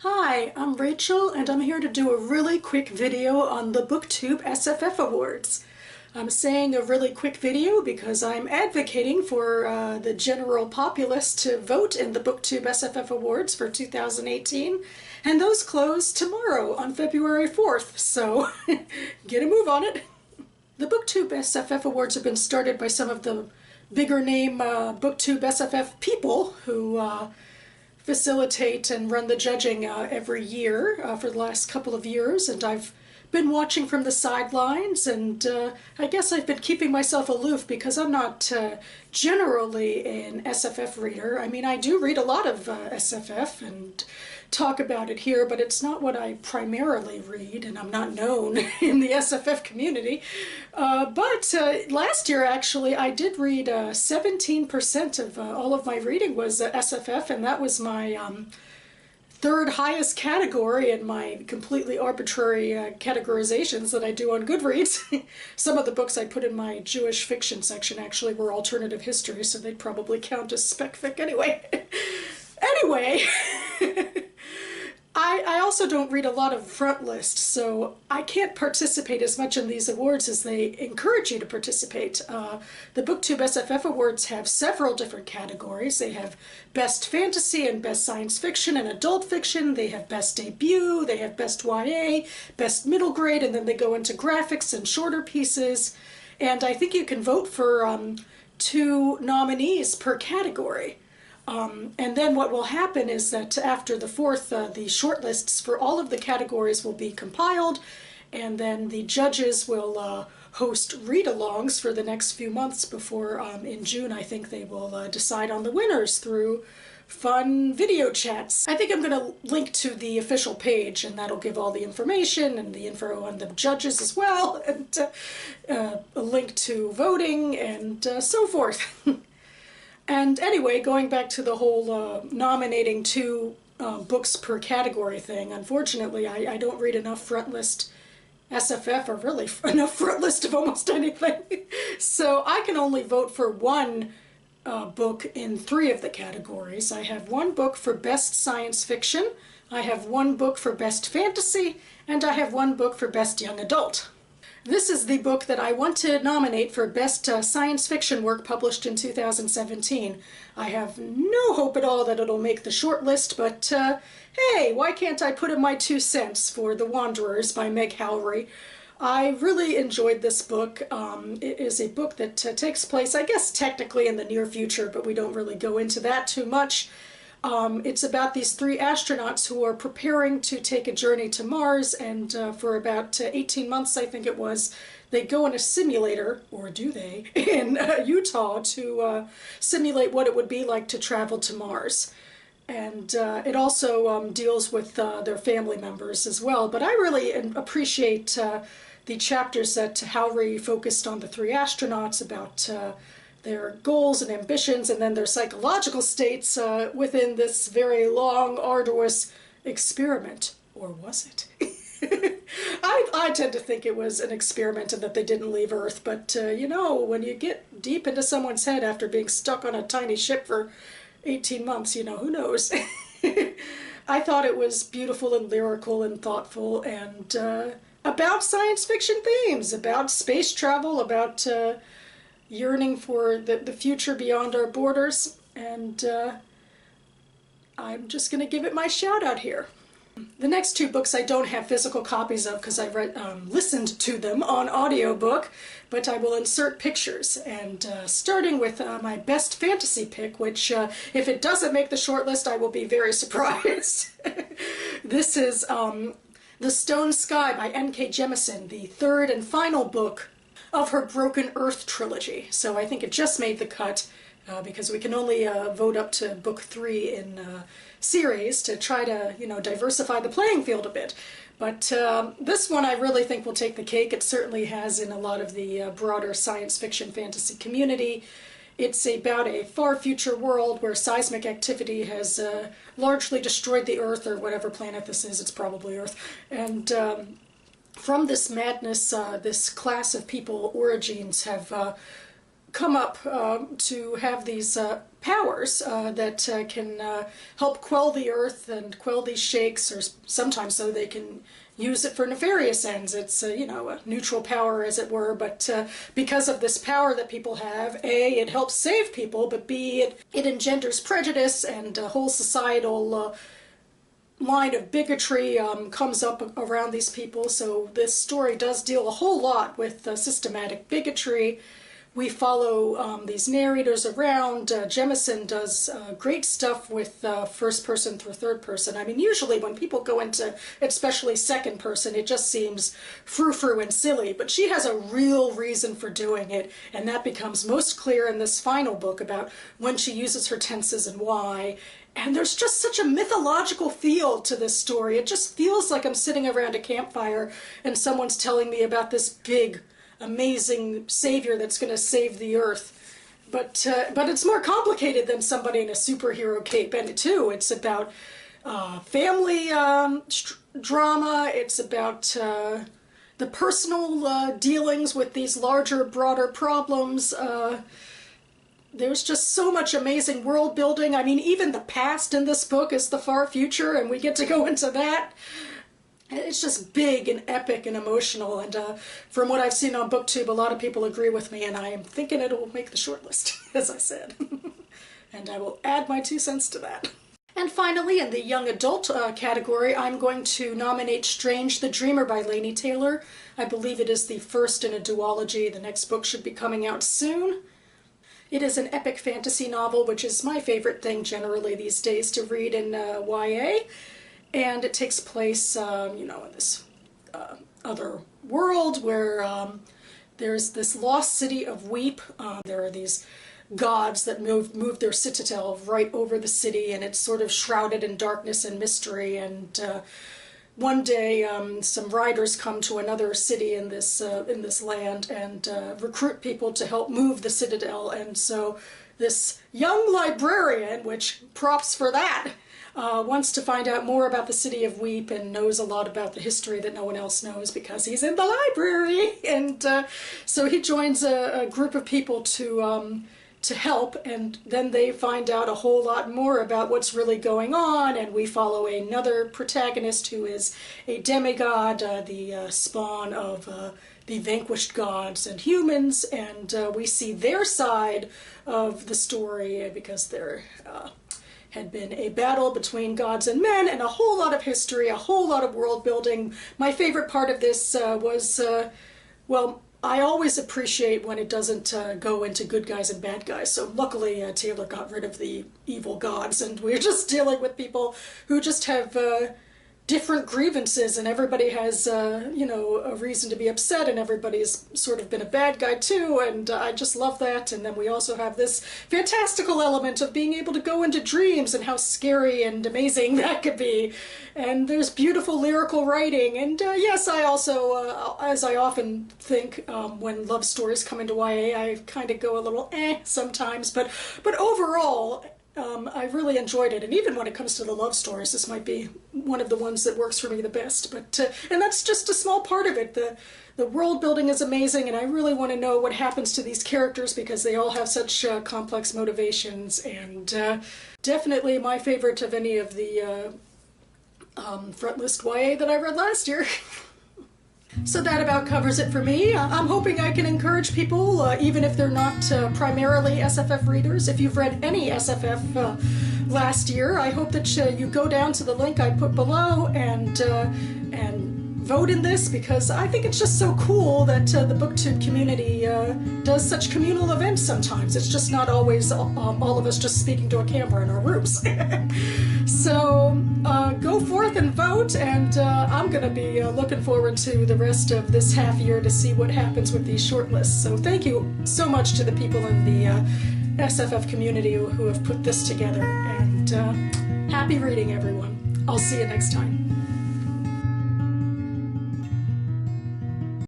Hi, I'm Rachel and I'm here to do a really quick video on the BookTube SFF Awards. I'm saying a really quick video because I'm advocating for the general populace to vote in the BookTube SFF Awards for 2018, and those close tomorrow on February 4th, so get a move on it. The BookTube SFF Awards have been started by some of the bigger name BookTube SFF people who facilitate and run the judging every year for the last couple of years, and I've been watching from the sidelines, and I guess I've been keeping myself aloof because I'm not generally an SFF reader. I mean, I do read a lot of SFF and talk about it here, but it's not what I primarily read, and I'm not known in the SFF community. But last year, actually, I did read 17% of all of my reading was SFF, and that was my third highest category in my completely arbitrary categorizations that I do on Goodreads. Some of the books I put in my Jewish fiction section actually were alternative history, so they'd probably count as spec fic anyway. Anyway, I also don't read a lot of front lists, so I can't participate as much in these awards as they encourage you to participate. The BookTube SFF Awards have several different categories. They have Best Fantasy and Best Science Fiction and Adult Fiction. They have Best Debut, they have Best YA, Best Middle Grade, and then they go into graphics and shorter pieces. And I think you can vote for 2 nominees per category. And then what will happen is that after the 4th, the shortlists for all of the categories will be compiled, and then the judges will host read-alongs for the next few months before, in June, I think they will decide on the winners through fun video chats. I think I'm going to link to the official page, and that'll give all the information and the info on the judges as well, and a link to voting and so forth. And anyway, going back to the whole nominating 2 books per category thing, unfortunately I don't read enough front list SFF, or really enough front list of almost anything. So I can only vote for 1 book in 3 of the categories. I have 1 book for Best Science Fiction, I have 1 book for Best Fantasy, and I have 1 book for Best Young Adult. This is the book that I want to nominate for Best Science Fiction Work published in 2017. I have no hope at all that it'll make the short list, but hey, why can't I put in my 2 cents for The Wanderers by Meg Howrey? I really enjoyed this book. It is a book that takes place, I guess, technically in the near future, but we don't really go into that too much. It's about these 3 astronauts who are preparing to take a journey to Mars, and for about 18 months, I think it was, they go in a simulator, or do they, in Utah to simulate what it would be like to travel to Mars. And it also deals with their family members as well. But I really appreciate the chapters that Howrey focused on the 3 astronauts, about their goals and ambitions, and then their psychological states within this very long, arduous experiment. Or was it? I tend to think it was an experiment and that they didn't leave Earth, but you know, when you get deep into someone's head after being stuck on a tiny ship for 18 months, you know, who knows? I thought it was beautiful and lyrical and thoughtful, and about science fiction themes, about space travel, about yearning for the future beyond our borders, and I'm just going to give it my shout out here. The next 2 books I don't have physical copies of because I listened to them on audiobook, but I will insert pictures, and starting with my Best Fantasy pick, which if it doesn't make the shortlist, I will be very surprised. This is The Stone Sky by NK Jemisin, the 3rd and final book of her Broken Earth trilogy. So I think it just made the cut because we can only vote up to book 3 in series to try to, you know, diversify the playing field a bit. But this one I really think will take the cake. It certainly has in a lot of the broader science fiction fantasy community. It's about a far future world where seismic activity has largely destroyed the Earth, or whatever planet this is, it's probably Earth. And from this madness, this class of people, Origins, have come up to have these powers that can help quell the earth and quell these shakes, or sometimes so they can use it for nefarious ends. It's, you know, a neutral power, as it were, but because of this power that people have, A, it helps save people, but B, it engenders prejudice, and a whole societal line of bigotry comes up around these people. So this story does deal a whole lot with systematic bigotry. We follow these narrators around. Jemisin does great stuff with first person through third person. I mean, usually when people go into, especially second person, it just seems frou-frou and silly, but she has a real reason for doing it, and that becomes most clear in this final book about when she uses her tenses and why. And there's just such a mythological feel to this story. It just feels like I'm sitting around a campfire and someone's telling me about this big, amazing savior that's going to save the earth. But it's more complicated than somebody in a superhero cape. And too, it's about family drama. It's about the personal dealings with these larger, broader problems. There's just so much amazing world building. I mean, even the past in this book is the far future, and we get to go into that. It's just big and epic and emotional, and from what I've seen on BookTube, a lot of people agree with me, and I am thinking it will make the shortlist, as I said. And I will add my 2 cents to that. And finally, in the young adult category, I'm going to nominate Strange the Dreamer by Laini Taylor. I believe it is the first in a duology. The next book should be coming out soon. It is an epic fantasy novel, which is my favorite thing generally these days to read in YA. And it takes place, you know, in this other world where there's this lost city of Weep. There are these gods that move their citadel right over the city, and it's sort of shrouded in darkness and mystery. And one day, some riders come to another city in this land and recruit people to help move the citadel. And so this young librarian, which props for that, wants to find out more about the city of Weep and knows a lot about the history that no one else knows because he's in the library. And so he joins a group of people to help, and then they find out a whole lot more about what's really going on, and we follow another protagonist who is a demigod, the spawn of the vanquished gods and humans, and we see their side of the story because there had been a battle between gods and men, and a whole lot of history, a whole lot of world building. My favorite part of this was, well, I always appreciate when it doesn't go into good guys and bad guys, so luckily Taylor got rid of the evil gods, and we're just dealing with people who just have different grievances, and everybody has, you know, a reason to be upset, and everybody's sort of been a bad guy too, and I just love that. And then we also have this fantastical element of being able to go into dreams and how scary and amazing that could be. And there's beautiful lyrical writing, and yes, I also, as I often think when love stories come into YA, I kind of go a little sometimes, but overall, I really enjoyed it, and even when it comes to the love stories, this might be one of the ones that works for me the best. But and that's just a small part of it. The world building is amazing, and I really want to know what happens to these characters because they all have such complex motivations, and definitely my favorite of any of the front list YA that I read last year. So that about covers it for me. I'm hoping I can encourage people, even if they're not primarily SFF readers. If you've read any SFF last year, I hope that you go down to the link I put below and vote in this, because I think it's just so cool that the BookTube community does such communal events sometimes. It's just not always all of us just speaking to a camera in our rooms. So go forth and vote, and I'm going to be looking forward to the rest of this half year to see what happens with these shortlists. So thank you so much to the people in the SFF community who have put this together, and happy reading, everyone. I'll see you next time.